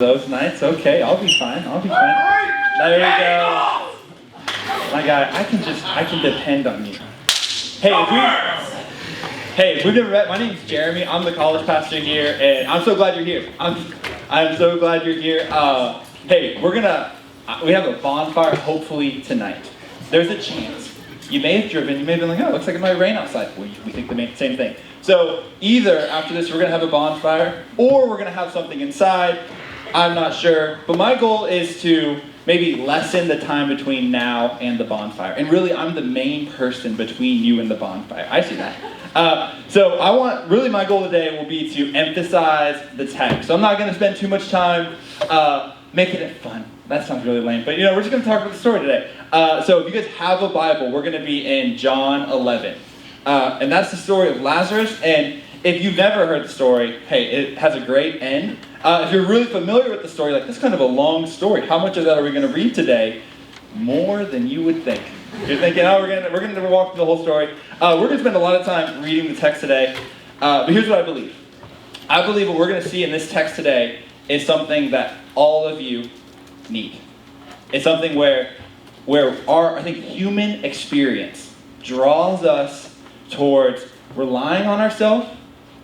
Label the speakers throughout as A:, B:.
A: Those nights, okay, I'll be fine. There we go. My guy, I can depend on you. If we've never met, my name's Jeremy. I'm the college pastor here, and I'm so glad you're here. I'm so glad you're here. We have a bonfire hopefully tonight. There's a chance. You may have driven, you may have been like, oh, it looks like it might rain outside. We think the same thing. So either after this we're going to have a bonfire, or we're going to have something inside. I'm not sure. But my goal is to maybe lessen the time between now and the bonfire. And really, I'm the main person between you and the bonfire. I see that. My goal today will be to emphasize the text. So I'm not going to spend too much time making it fun. That sounds really lame. But we're just going to talk about the story today. So if you guys have a Bible, we're going to be in John 11. And that's the story of Lazarus. And if you've never heard the story, it has a great end. If you're really familiar with the story, this is kind of a long story. How much of that are we going to read today? More than you would think. You're thinking, we're going to walk through the whole story. We're going to spend a lot of time reading the text today. But here's what I believe. I believe what we're going to see in this text today is something that all of you need. It's something where our, human experience draws us towards relying on ourselves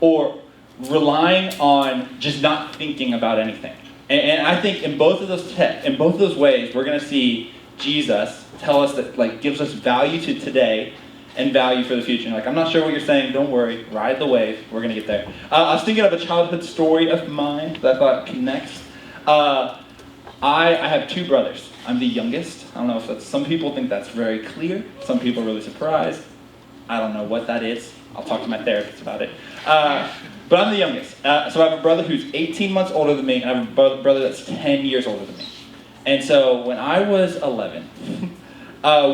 A: or relying on just not thinking about anything. And I think in both of those ways, we're going to see Jesus tell us that, gives us value to today and value for the future. And I'm not sure what you're saying. Don't worry. Ride the wave. We're going to get there. I was thinking of a childhood story of mine that I thought connects. I have two brothers. I'm the youngest. I don't know if some people think that's very clear. Some people are really surprised. I don't know what that is. I'll talk to my therapist about it. But I'm the youngest. So I have a brother who's 18 months older than me, and I have a brother that's 10 years older than me. And so when I was 11,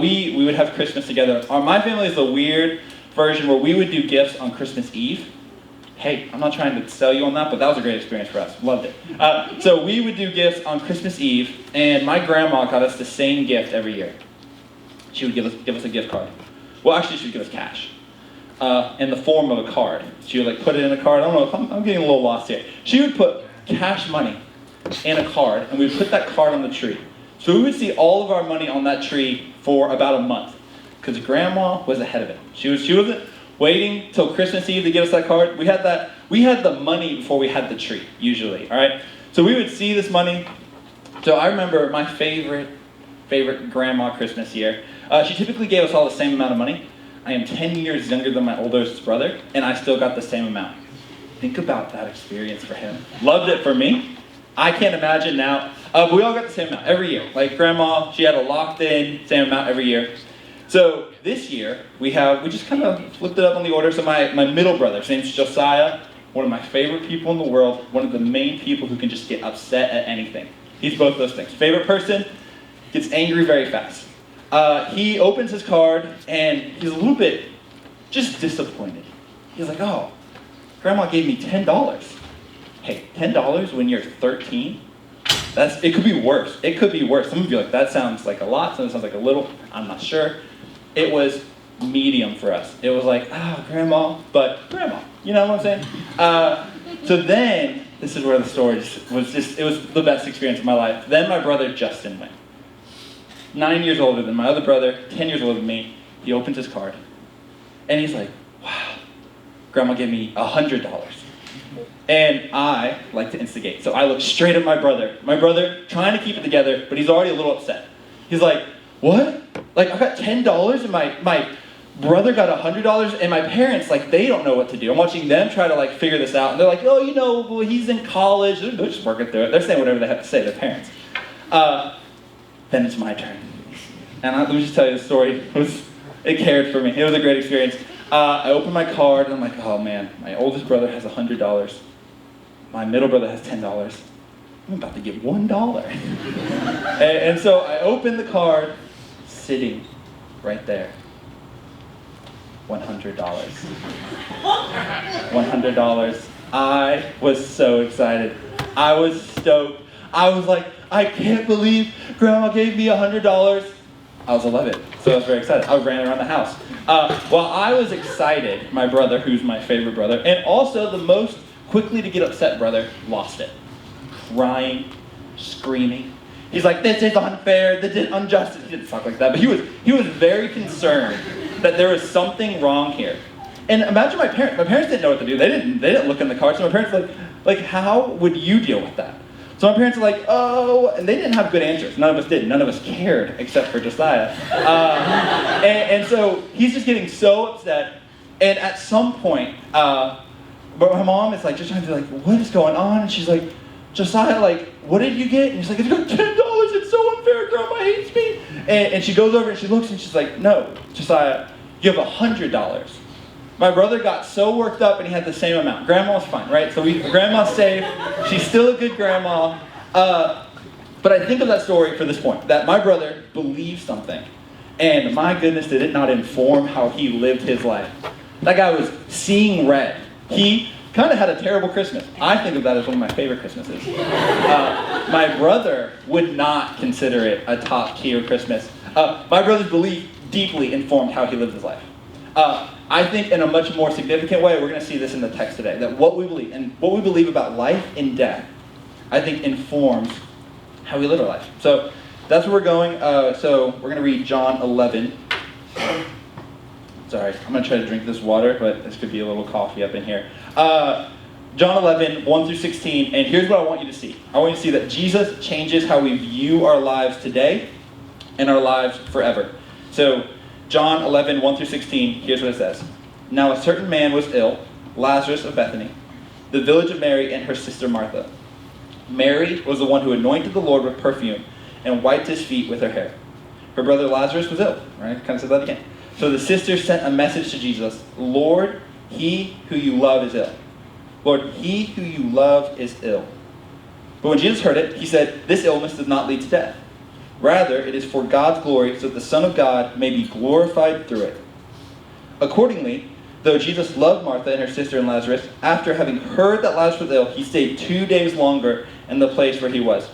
A: we would have Christmas together. My family is the weird version where we would do gifts on Christmas Eve. Hey, I'm not trying to sell you on that, but that was a great experience for us. Loved it. So we would do gifts on Christmas Eve, and my grandma got us the same gift every year. She would give us a gift card. Well, actually, she would give us cash. In the form of a card. She would put it in a card. I don't know if I'm getting a little lost here. She would put cash money in a card, and we would put that card on the tree. So we would see all of our money on that tree for about a month, because Grandma was ahead of it. She wasn't waiting till Christmas Eve to give us that card. We had the money before we had the tree, usually. All right. So we would see this money. So I remember my favorite Grandma Christmas year. She typically gave us all the same amount of money. I am 10 years younger than my oldest brother, and I still got the same amount. Think about that experience for him. Loved it for me. I can't imagine now. But we all got the same amount every year. Grandma, she had a locked-in same amount every year. So this year, we just kind of flipped it up on the order. So my middle brother, his name's Josiah, one of my favorite people in the world, one of the main people who can just get upset at anything. He's both those things. Favorite person, gets angry very fast. He opens his card, and he's a little bit just disappointed. He's like, oh, Grandma gave me $10. Hey, $10 when you're 13? It could be worse. It could be worse. Some of you are like, that sounds like a lot. Some sounds like a little. I'm not sure. It was medium for us. It was like, Grandma, but Grandma. You know what I'm saying? So then, this is where the story it was the best experience of my life. Then my brother Justin went. 9 years older than my other brother, 10 years older than me. He opens his card, and he's like, wow, Grandma gave me $100. And I like to instigate. So I look straight at my brother. My brother trying to keep it together, but he's already a little upset. He's like, what? I got $10 and my brother got $100, and my parents, they don't know what to do. I'm watching them try to figure this out, and they're like, well, he's in college. They're just working through it. They're saying whatever they have to say, their parents. Then it's my turn. And let me just tell you the story. It cared for me. It was a great experience. I opened my card, and I'm like, oh man, my oldest brother has $100. My middle brother has $10. I'm about to give $1. and so I opened the card, sitting right there. $100. $100. I was so excited. I was stoked. I was like, I can't believe Grandma gave me $100. I was 11, so I was very excited. I ran around the house. While I was excited, my brother, who's my favorite brother, and also the most quickly to get upset brother, lost it. crying, screaming. He's like, this is unfair, this is unjust. He didn't talk like that, but he was very concerned that there was something wrong here. And imagine my parents. My parents didn't know what to do. They didn't look in the cards. So my parents were like, how would you deal with that? So my parents are like, oh, and they didn't have good answers. None of us did. None of us cared, except for Josiah. And so he's just getting so upset. And at some point, but my mom is like just trying to be like, what is going on? And she's like, Josiah, like, what did you get? And he's like, I got $10. It's so unfair. Grandma hates me. And she goes over and she looks and she's like, no, Josiah, you have $100. My brother got so worked up and he had the same amount. Grandma's fine, right? So grandma's safe. She's still a good grandma. But I think of that story for this point, that my brother believed something. And my goodness, did it not inform how he lived his life. That guy was seeing red. He kind of had a terrible Christmas. I think of that as one of my favorite Christmases. My brother would not consider it a top tier Christmas. My brother's belief deeply informed how he lived his life. I think in a much more significant way, we're going to see this in the text today, that what we believe, and what we believe about life and death, I think informs how we live our life. So that's where we're going. So we're going to read John 11. Sorry, I'm going to try to drink this water, but this could be a little coffee up in here. John 11, 1 through 16, and here's what I want you to see. I want you to see that Jesus changes how we view our lives today and our lives forever. So John 11, 1 through 16, here's what it says. Now a certain man was ill, Lazarus of Bethany, the village of Mary and her sister Martha. Mary was the one who anointed the Lord with perfume and wiped his feet with her hair. Her brother Lazarus was ill, right? Kind of said that again. So the sisters sent a message to Jesus, Lord, he who you love is ill. Lord, he who you love is ill. But when Jesus heard it, he said, this illness does not lead to death. Rather, it is for God's glory, so that the Son of God may be glorified through it. Accordingly, though Jesus loved Martha and her sister and Lazarus, after having heard that Lazarus was ill, he stayed 2 days longer in the place where he was.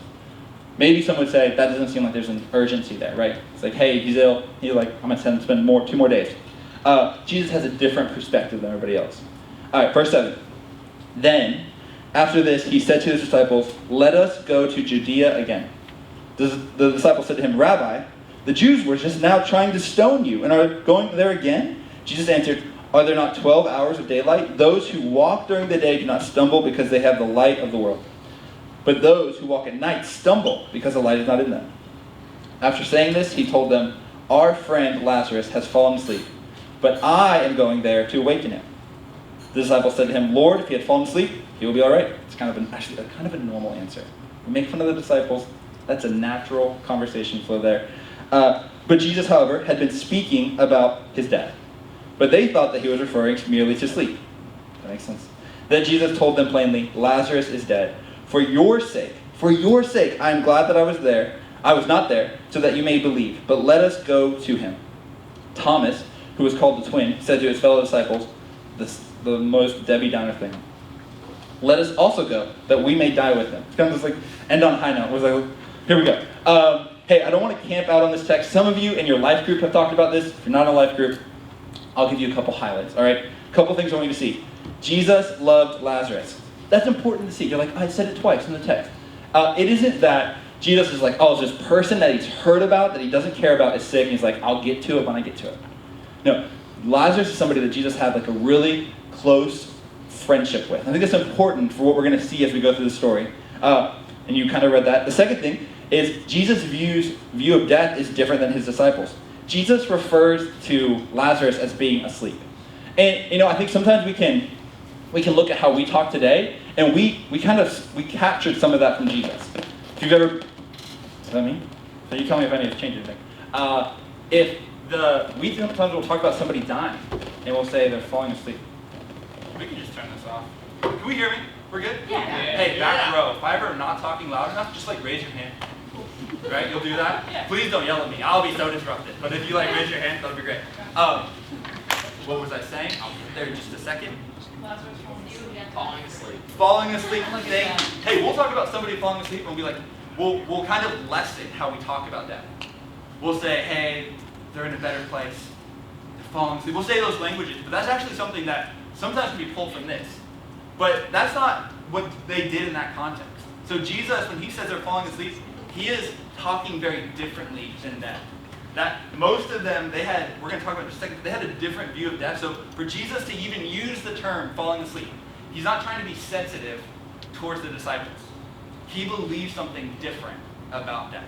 A: Maybe some would say, that doesn't seem like there's an urgency there, right? It's like, hey, he's ill. He's like, I'm going to send him spend 2 more days. Jesus has a different perspective than everybody else. All right, verse 7. Then, after this, he said to his disciples, let us go to Judea again. The disciples said to him, Rabbi, the Jews were just now trying to stone you and are going there again? Jesus answered, are there not 12 hours of daylight? Those who walk during the day do not stumble because they have the light of the world. But those who walk at night stumble because the light is not in them. After saying this, he told them, our friend Lazarus has fallen asleep, but I am going there to awaken him. The disciples said to him, Lord, if he had fallen asleep, he will be all right. It's kind of a normal answer. We make fun of the disciples. That's a natural conversation flow there. But Jesus, however, had been speaking about his death. But they thought that he was referring merely to sleep. That makes sense. Then Jesus told them plainly, Lazarus is dead. For your sake, I am glad that I was not there, so that you may believe. But let us go to him. Thomas, who was called the twin, said to his fellow disciples, the most Debbie Downer thing, let us also go, that we may die with him. It's kind of just like, end on a high note. It was like, here we go. Hey, I don't want to camp out on this text. Some of you in your life group have talked about this. If you're not in a life group, I'll give you a couple highlights, all right? A couple things I want you to see. Jesus loved Lazarus. That's important to see. You're like, I said it twice in the text. It isn't that Jesus is like, oh, this person that he's heard about, that he doesn't care about is sick, and he's like, I'll get to it when I get to it. No, Lazarus is somebody that Jesus had like a really close friendship with. I think that's important for what we're going to see as we go through the story. And you kind of read that. The second thing is Jesus' view of death is different than his disciples. Jesus refers to Lazarus as being asleep. And, I think sometimes we can look at how we talk today, and we captured some of that from Jesus. If you've ever, is that me? So you tell me if I need to change anything. We sometimes will talk about somebody dying, and we'll say they're falling asleep. We can just turn this off. Can we hear me? We're good?
B: Yeah.
A: Hey, back row. If I ever am not talking loud enough, just raise your hand. Right? You'll do that?
B: Yeah.
A: Please don't yell at me. I'll be so disrupted. But if you raise your hand, that'll be great. What was I saying? I'll get there in just a second.
B: Falling asleep.
A: Falling asleep thing. Hey, we'll talk about somebody falling asleep and we'll be like, we'll kind of lessen how we talk about that. We'll say, hey, they're in a better place. They're falling asleep. We'll say those languages, but that's actually something that sometimes can be pulled from this. But that's not what they did in that context. So Jesus, when he says they're falling asleep, he is talking very differently than them. That most of them, we're going to talk about in just a second, they had a different view of death. So for Jesus to even use the term falling asleep, he's not trying to be sensitive towards the disciples. He believes something different about death.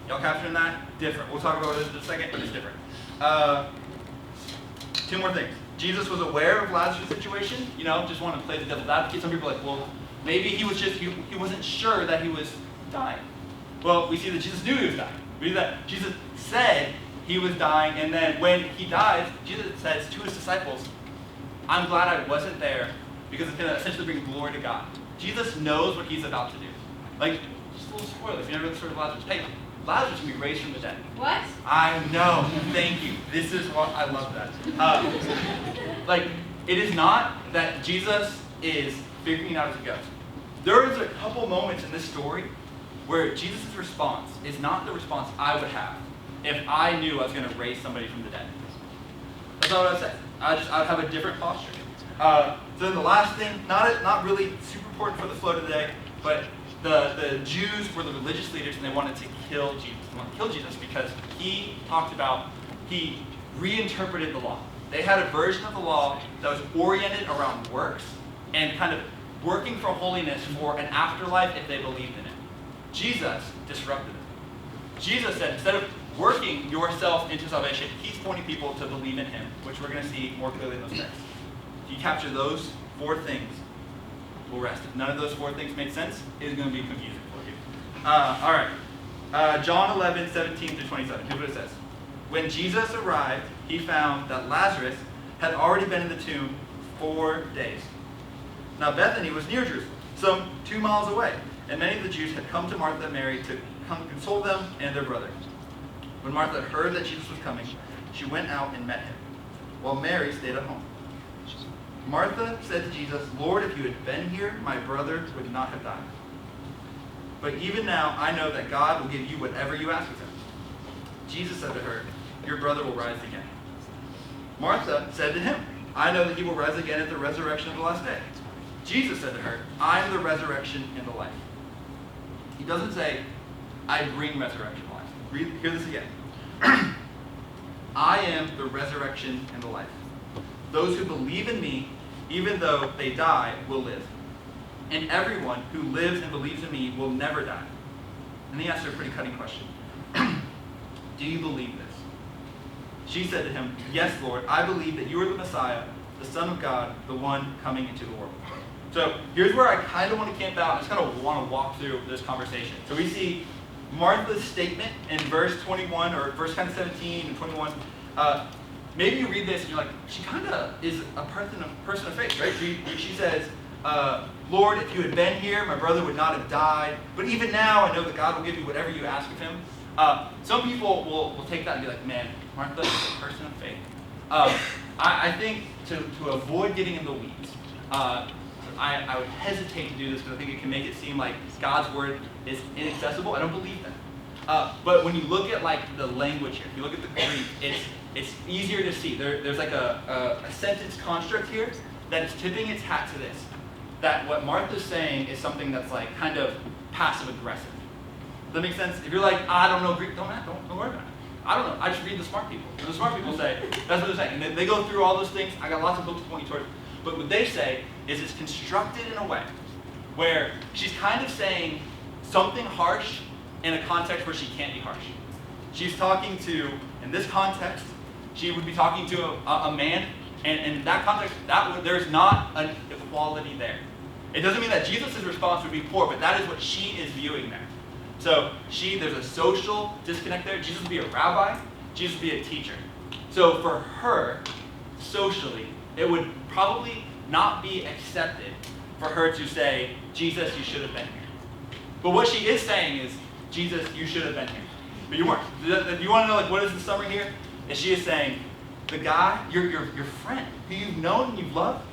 A: Y'all capturing that? Different. We'll talk about it in a second, but it's different. Two more things. Jesus was aware of Lazarus' situation. Just want to play the devil's advocate. Some people are like, well, maybe he wasn't sure that he was dying. Well, we see that Jesus knew he was dying. We see that Jesus said he was dying, and then when he dies, Jesus says to his disciples, I'm glad I wasn't there because it's going to essentially bring glory to God. Jesus knows what he's about to do. Like, just a little spoiler, if you never read the story of Lazarus. Hey, Lazarus will be raised from the dead.
B: What?
A: I know. Thank you. This is what I love that. It is not that Jesus is figuring it out as he goes. There is a couple moments in this story where Jesus' response is not the response I would have if I knew I was going to raise somebody from the dead. That's not what I'd say. I'd have a different posture. So then the last thing, not really super important for the flow today, but the Jews were the religious leaders and they wanted to kill Jesus. They wanted to kill Jesus because he reinterpreted the law. They had a version of the law that was oriented around works and kind of working for holiness for an afterlife if they believed in it. Jesus disrupted it. Jesus said, instead of working yourself into salvation, he's pointing people to believe in him, which we're going to see more clearly in those texts. If you capture those four things, we'll rest. If none of those four things make sense, it's going to be confusing for you. All right. John 11, 17 through 27. Here's what it says. When Jesus arrived, he found that Lazarus had already been in the tomb 4 days. Now Bethany was near Jerusalem, some 2 miles away, and many of the Jews had come to Martha and Mary to come console them and their brother. When Martha heard that Jesus was coming, she went out and met him, while Mary stayed at home. Martha said to Jesus, Lord, if you had been here, my brother would not have died. But even now, I know that God will give you whatever you ask of him. Jesus said to her, your brother will rise again. Martha said to him, I know that he will rise again at the resurrection of the last day. Jesus said to her, I am the resurrection and the life. He doesn't say, I bring resurrection and life. Hear this again. I am the resurrection and the life. Those who believe in me, even though they die, will live. And everyone who lives and believes in me will never die. And he asked her a pretty cutting question. Do you believe this? She said to him, yes, Lord, I believe that you are the Messiah, the Son of God, the one coming into the world. So here's where I kind of want to camp out. I just kind of want to walk through this conversation. So we see Martha's statement in verse 21, or verse kind of 17 and 21. Maybe you read this and you're like, she kind of is a person of faith, right? She says, Lord, if you had been here, my brother would not have died. But even now, I know that God will give you whatever you ask of him. Some people will take that and be like, man, Martha is a person of faith. I think to avoid getting in the weeds, I would hesitate to do this because I think it can make it seem like God's word is inaccessible. I don't believe that. But when you look at like the language here, if you look at the Greek, it's easier to see. There's like a sentence construct here that is tipping its hat to this. That what Martha's saying is something that's like kind of passive aggressive. Does that make sense? If you're like, I don't know Greek, don't worry about it. I don't know. I just read the smart people. And the smart people say, that's what they're saying. And they go through all those things. I got lots of books to point you towards. But what they say is it's constructed in a way where she's kind of saying something harsh in a context where she can't be harsh. She's talking to, in this context, she would be talking to a man, and in that context, there's not an equality there. It doesn't mean that Jesus' response would be poor, but that is what she is viewing there. So there's a social disconnect there. Jesus would be a rabbi, Jesus would be a teacher. So for her, socially, it would probably not be accepted for her to say, Jesus, you should have been here. But what she is saying is, Jesus, you should have been here. But you weren't. Do you want to know like what is the summary here? And she is saying, the guy, your friend, who you've known and you've loved,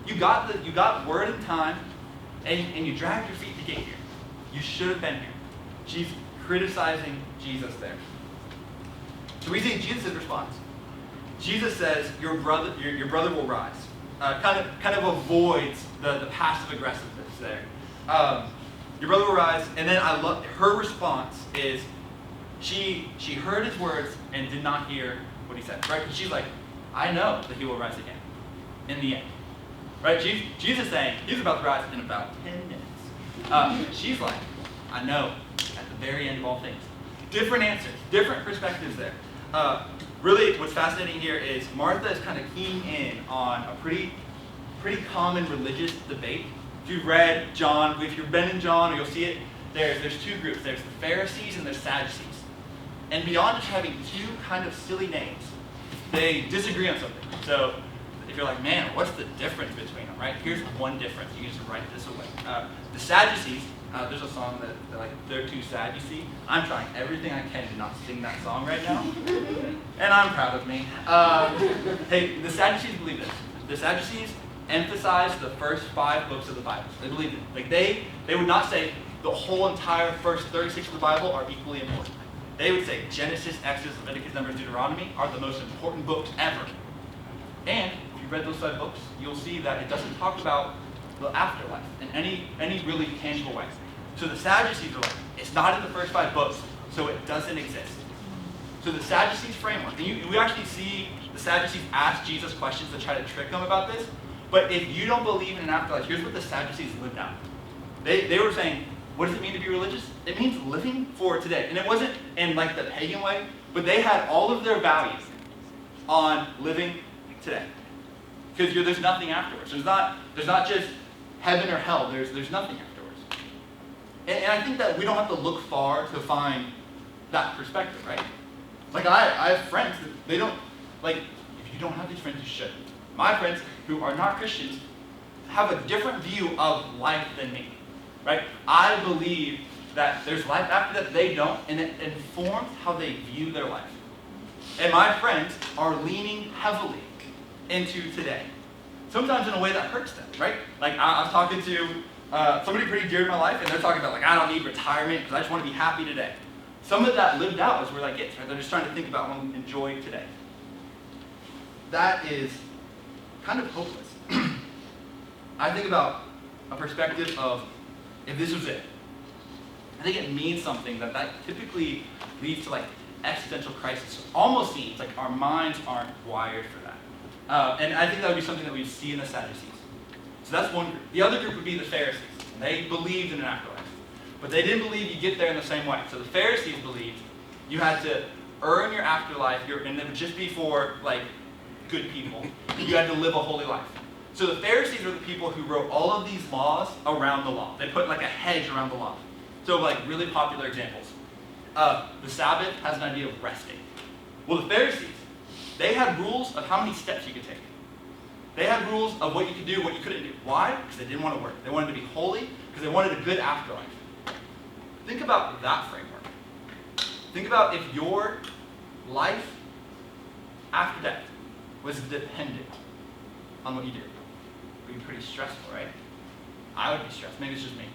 A: you got word and time, and you dragged your feet to get here. You should have been here. She's criticizing Jesus there. So we see Jesus' response. Jesus says, your brother will rise. Kind of avoids the passive aggressiveness there.
C: Your brother will rise. And then I love her response is she heard his words and did not hear what he said. Right? She's like, I know that he will rise again in the end. Right? Jesus saying he's about to rise in about 10 minutes. She's like, I know at the very end of all things. Different answers, different perspectives there. Really, what's fascinating here is Martha is kind of keying in on a pretty common religious debate. If you've read John, if you've been in John, you'll see it. There's two groups. There's the Pharisees and there's Sadducees. And beyond just having two kind of silly names, they disagree on something. So if you're like, man, what's the difference between them, right? Here's one difference. You can just write this away. The Sadducees, there's a song that they're like, they're too sad, you see. I'm trying everything I can to not sing that song right now. And I'm proud of me. Hey, the Sadducees believe this. The Sadducees emphasize the first 5 books of the Bible. They believe it. Like they would not say the whole entire first 36 of the Bible are equally important. They would say Genesis, Exodus, Leviticus, Numbers, Deuteronomy are the most important books ever. And if you read those 5 books, you'll see that it doesn't talk about the afterlife in any really tangible way. So the Sadducees are like, it's not in the first 5 books, so it doesn't exist. So the Sadducees' framework, and we actually see the Sadducees ask Jesus questions to try to trick him about this. But if you don't believe in an afterlife, here's what the Sadducees lived out. They were saying, what does it mean to be religious? It means living for today. And it wasn't in like the pagan way, but they had all of their values on living today. Because there's nothing afterwards. There's not just heaven or hell. There's nothing afterwards. And I think that we don't have to look far to find that perspective, right? Like I have friends that they don't, like, if you don't have these friends, you should. My friends who are not Christians have a different view of life than me, right? I believe that there's life after that, they don't, and it informs how they view their life. And my friends are leaning heavily into today. Sometimes in a way that hurts them, right? Like I was talking to somebody pretty dear in my life, and they're talking about like, I don't need retirement because I just want to be happy today. Some of that lived out is where that gets, right? They're just trying to think about and enjoy today. That is kind of hopeless. I think about a perspective of if this was it. I think it means something that typically leads to like existential crisis. It almost seems like our minds aren't wired for that. And I think that would be something that we see in the Sadducees. So that's one group. The other group would be the Pharisees. They believed in an afterlife. But they didn't believe you get there in the same way. So the Pharisees believed you had to earn your afterlife, and it would just be for like good people. You had to live a holy life. So the Pharisees were the people who wrote all of these laws around the law. They put like a hedge around the law. So like really popular examples. The Sabbath has an idea of resting. Well, the Pharisees, they had rules of how many steps you could take. They had rules of what you could do, what you couldn't do. Why? Because they didn't want to work. They wanted to be holy because they wanted a good afterlife. Think about that framework. Think about if your life after death was dependent on what you did. It would be pretty stressful, right? I would be stressed. Maybe it's just me.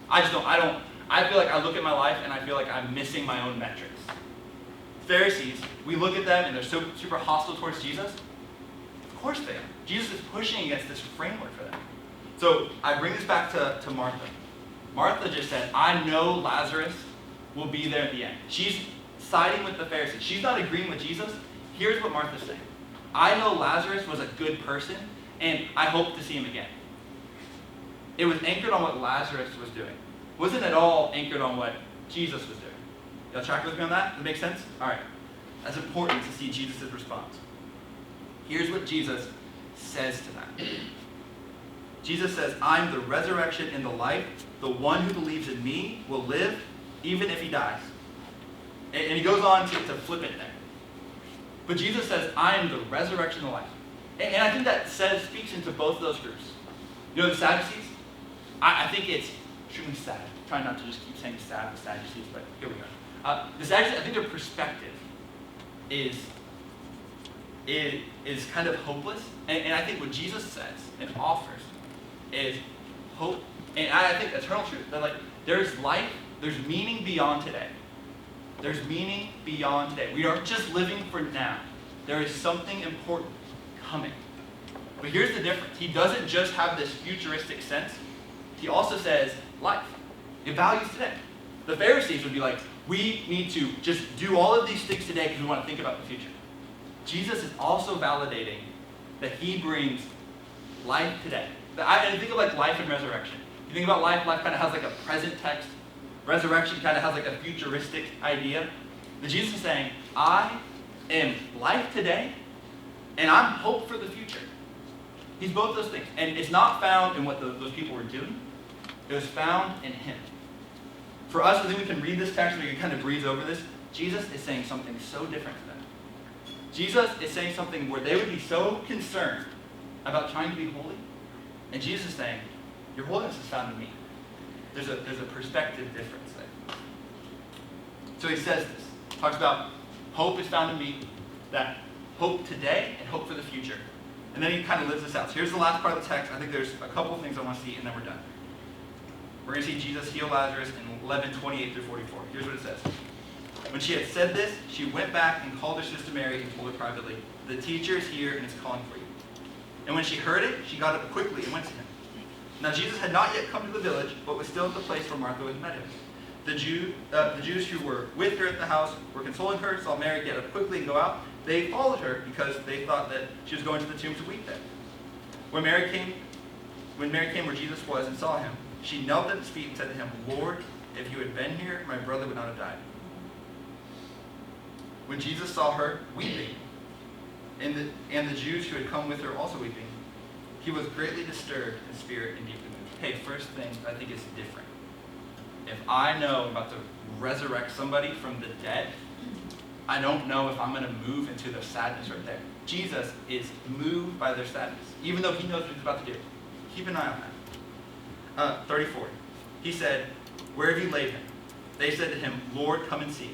C: I feel like I look at my life and I feel like I'm missing my own metrics. Pharisees, we look at them and they're so super hostile towards Jesus. Of course they are. Jesus is pushing against this framework for them. So I bring this back to Martha. Martha just said, I know Lazarus will be there at the end. She's siding with the Pharisees. She's not agreeing with Jesus. Here's what Martha's saying. I know Lazarus was a good person, and I hope to see him again. It was anchored on what Lazarus was doing. It wasn't at all anchored on what Jesus was doing. Y'all track with me on that? Does that make sense? All right. That's important to see Jesus' response. Here's what Jesus says to them. Jesus says, I'm the resurrection and the life. The one who believes in me will live even if he dies. And he goes on to flip it there. But Jesus says, I am the resurrection and the life. And I think that speaks into both of those groups. You know, the Sadducees, I think it's extremely sad. I'm trying not to just keep saying sad with Sadducees, but here we go. The Sadducees, I think their perspective is kind of hopeless. And I think what Jesus says and offers is hope. And I think eternal truth. That like there's life, there's meaning beyond today. There's meaning beyond today. We aren't just living for now. There is something important coming. But here's the difference. He doesn't just have this futuristic sense. He also says life. It values today. The Pharisees would be like, we need to just do all of these things today because we want to think about the future. Jesus is also validating that he brings life today. And think of like life and resurrection. You think about life kind of has like a present text. Resurrection kind of has like a futuristic idea. But Jesus is saying, I am life today, and I'm hope for the future. He's both those things. And it's not found in what those people were doing. It was found in him. For us, I think we can read this text and we can kind of breeze over this. Jesus is saying something so different to them. Jesus is saying something where they would be so concerned about trying to be holy. And Jesus is saying, your holiness is found in me. There's a perspective difference there. So he says this. Talks about hope is found in me, that hope today and hope for the future. And then he kind of lives this out. So here's the last part of the text. I think there's a couple of things I want to see, and then we're done. We're going to see Jesus heal Lazarus in 11:28 through 44. Here's what it says. When she had said this, she went back and called her sister Mary and told her privately, the teacher is here and is calling for you. And when she heard it, she got up quickly and went to him. Now Jesus had not yet come to the village, but was still at the place where Martha had met him. The Jews who were with her at the house were consoling her, saw Mary get up quickly and go out. They followed her because they thought that she was going to the tomb to weep there. When Mary came where Jesus was and saw him, she knelt at his feet and said to him, Lord, if you had been here, my brother would not have died. When Jesus saw her weeping, and the Jews who had come with her also weeping, he was greatly disturbed in spirit and deeply moved. Hey, first thing I think is different. If I know I'm about to resurrect somebody from the dead, I don't know if I'm going to move into their sadness right there. Jesus is moved by their sadness, even though he knows what he's about to do. Keep an eye on that. 34. He said, where have you laid him? They said to him, Lord, come and see.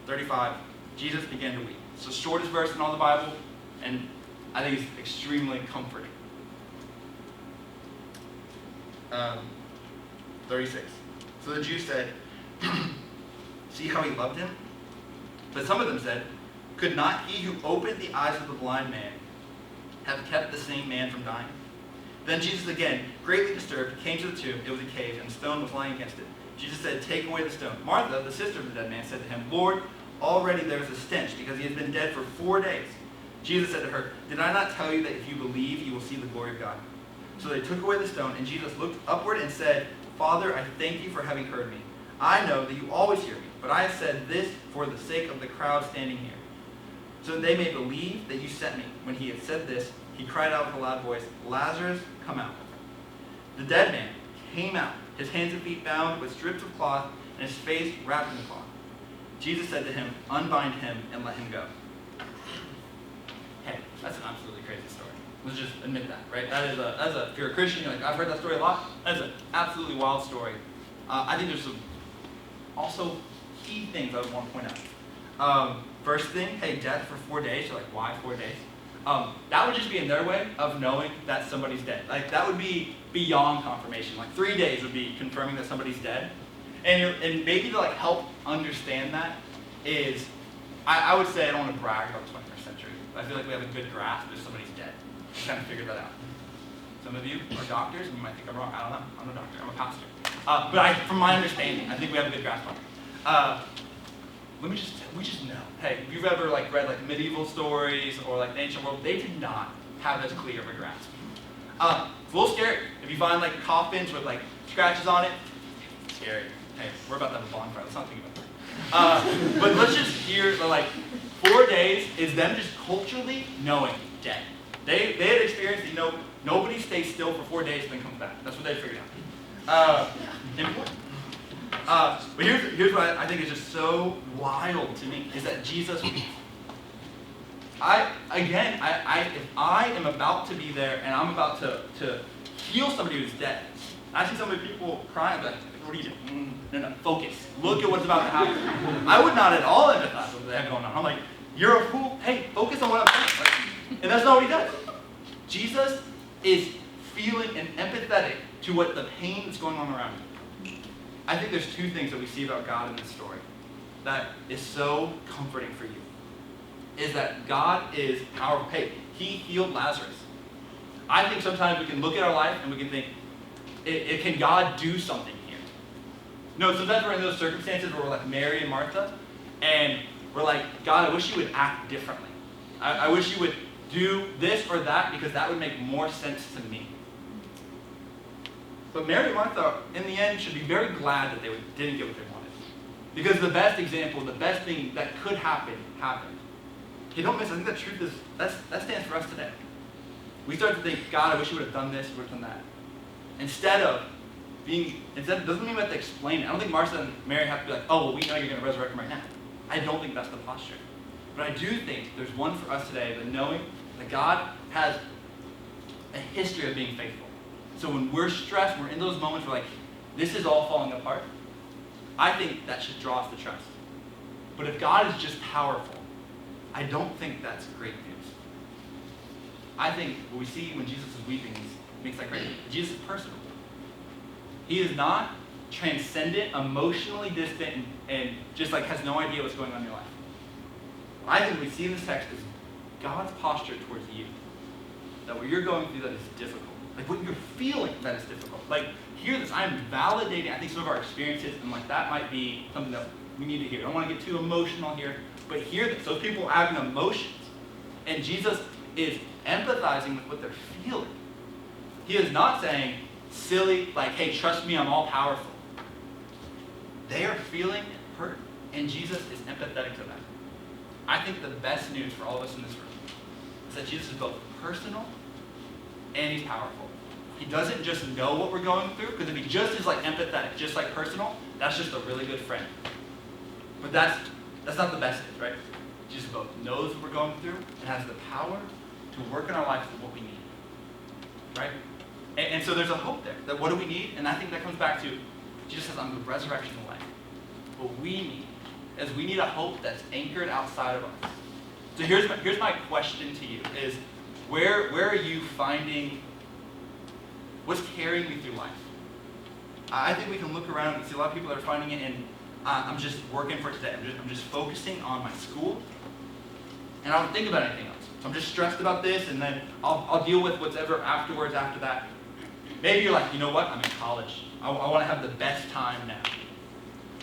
C: 35. Jesus began to weep. It's the shortest verse in all the Bible, and I think it's extremely comforting. 36. So the Jews said, see how he loved him? But some of them said, could not he who opened the eyes of the blind man have kept the same man from dying? Then Jesus again, greatly disturbed, came to the tomb. It was a cave, and a stone was lying against it. Jesus said, take away the stone. Martha, the sister of the dead man, said to him, Lord, already there is a stench, because he has been dead for 4 days. Jesus said to her, did I not tell you that if you believe, you will see the glory of God? So they took away the stone, and Jesus looked upward and said, Father, I thank you for having heard me. I know that you always hear me, but I have said this for the sake of the crowd standing here, so that they may believe that you sent me. When he had said this, he cried out with a loud voice, Lazarus, come out. The dead man came out, his hands and feet bound with strips of cloth, and his face wrapped in the cloth. Jesus said to him, unbind him and let him go. Hey, that's an absolutely crazy story. Let's just admit that, right? If you're a Christian, you're like, I've heard that story a lot. That's an absolutely wild story. I think there's some also key things I would want to point out. First thing, hey, death for 4 days. You're like, why 4 days? That would just be another way of knowing that somebody's dead. Like, that would be beyond confirmation. Like, 3 days would be confirming that somebody's dead. And maybe to like help understand that is, I would say, I don't want to brag about the 21st century, but I feel like we have a good grasp if somebody's dead. We kind of figured that out. Some of you are doctors, and you might think I'm wrong. I don't know. I'm a doctor. I'm a pastor. But from my understanding, I think we have a good grasp on it. We just know. Hey, if you've ever like read like medieval stories or like the ancient world, they did not have as clear of a grasp. It's a little scary. If you find like coffins with like scratches on it, scary. Hey, we're about to have a bonfire. Let's not think about that. But let's just hear like 4 days is them just culturally knowing dead. They had experienced, nobody stays still for 4 days and then comes back. That's what they figured out. Important. But here's what I think is just so wild to me, is that Jesus weeps. If I am about to be there and I'm about to heal somebody who's dead, I see so many people crying, like, what are you doing? No, focus. Look at what's about to happen. I would not at all empathize with what they have going on. I'm like, you're a fool. Hey, focus on what I'm saying. And that's not what he does. Jesus is feeling and empathetic to what the pain that's going on around him. I think there's two things that we see about God in this story that is so comforting for you. Is that God is powerful. Hey, he healed Lazarus. I think sometimes we can look at our life and we can think, can God do something here? No, sometimes we're in those circumstances where we're like Mary and Martha, and we're like, God, I wish you would act differently. I wish you would do this or that because that would make more sense to me. But Mary and Martha, in the end, should be very glad that they didn't get what they wanted. Because the best example, the best thing that could happen, happened. Okay, don't miss it. I think the truth is, that stands for us today. We start to think, God, I wish you would have done this, would have done that. Instead, it doesn't mean we have to explain it. I don't think Martha and Mary have to be like, oh, well, we know you're going to resurrect him right now. I don't think that's the posture. But I do think there's one for us today, that knowing that God has a history of being faithful. So when we're stressed, we're in those moments where like, this is all falling apart, I think that should draw us to trust. But if God is just powerful, I don't think that's great news. I think what we see when Jesus is weeping makes that great news. Jesus is personal. He is not transcendent, emotionally distant, and just like has no idea what's going on in your life. What I think we see in this text is God's posture towards you. That what you're going through that is difficult. Like what you're feeling that is difficult. Like hear this, I'm validating, I think some of our experiences, and like that might be something that we need to hear. I don't want to get too emotional here, but hear this. Those people are having emotions. And Jesus is empathizing with what they're feeling. He is not saying, silly, like, hey, trust me, I'm all powerful. They are feeling hurt, and Jesus is empathetic to them. I think the best news for all of us in this room is that Jesus is both personal and he's powerful. He doesn't just know what we're going through, because if he just is like empathetic, just like personal, that's just a really good friend. But that's not the best news, right? Jesus both knows what we're going through and has the power to work in our lives for what we need. Right? And so there's a hope there. That what do we need? And I think that comes back to, Jesus says, I'm the resurrection and life. What we need is we need a hope that's anchored outside of us. So here's my question to you is, where are you finding, what's carrying you through life? I think we can look around and see a lot of people that are finding it in, I'm just working for today. I'm just focusing on my school, and I don't think about anything else. So I'm just stressed about this, and then I'll deal with whatever afterwards after that. Maybe you're like, you know what? I'm in college. I want to have the best time now.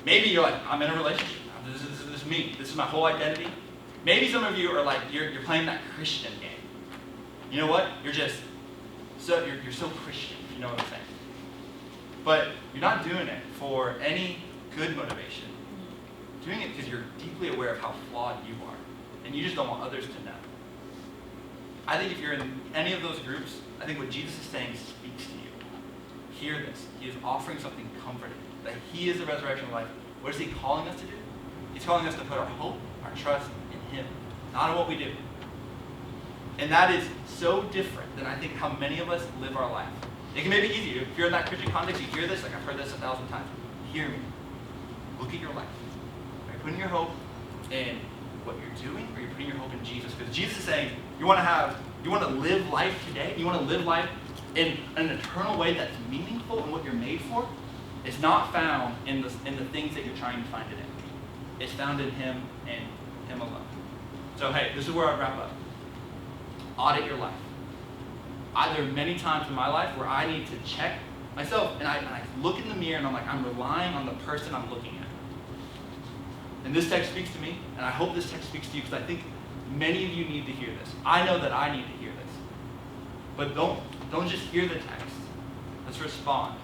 C: Maybe you're like, I'm in a relationship now. This is me. This is my whole identity. Maybe some of you are like, you're playing that Christian game. You know what? You're so Christian. You know what I'm saying? But you're not doing it for any good motivation. You're doing it because you're deeply aware of how flawed you are, and you just don't want others to know. I think if you're in any of those groups, I think what Jesus is saying speaks to you. Hear this. He is offering something comforting, that he is the resurrection of life. What is he calling us to do? He's calling us to put our hope, our trust in him, not in what we do. And that is so different than I think how many of us live our life. It can maybe be easy. If you're in that Christian context, you hear this, like I've heard this 1,000 times. Hear me. Look at your life. Are you putting your hope in what you're doing, or are you putting your hope in Jesus? Because Jesus is saying, you want to live life today, you want to live life in an eternal way that's meaningful in what you're made for. It's not found in the things that you're trying to find it in. It's found in him and him alone. So hey, this is where I wrap up. Audit your life. There are many times in my life where I need to check myself, and I look in the mirror and I'm like, I'm relying on the person I'm looking at. And this text speaks to me, and I hope this text speaks to you, because I think many of you need to hear this. I know that I need to hear this. But don't just hear the text. Let's respond.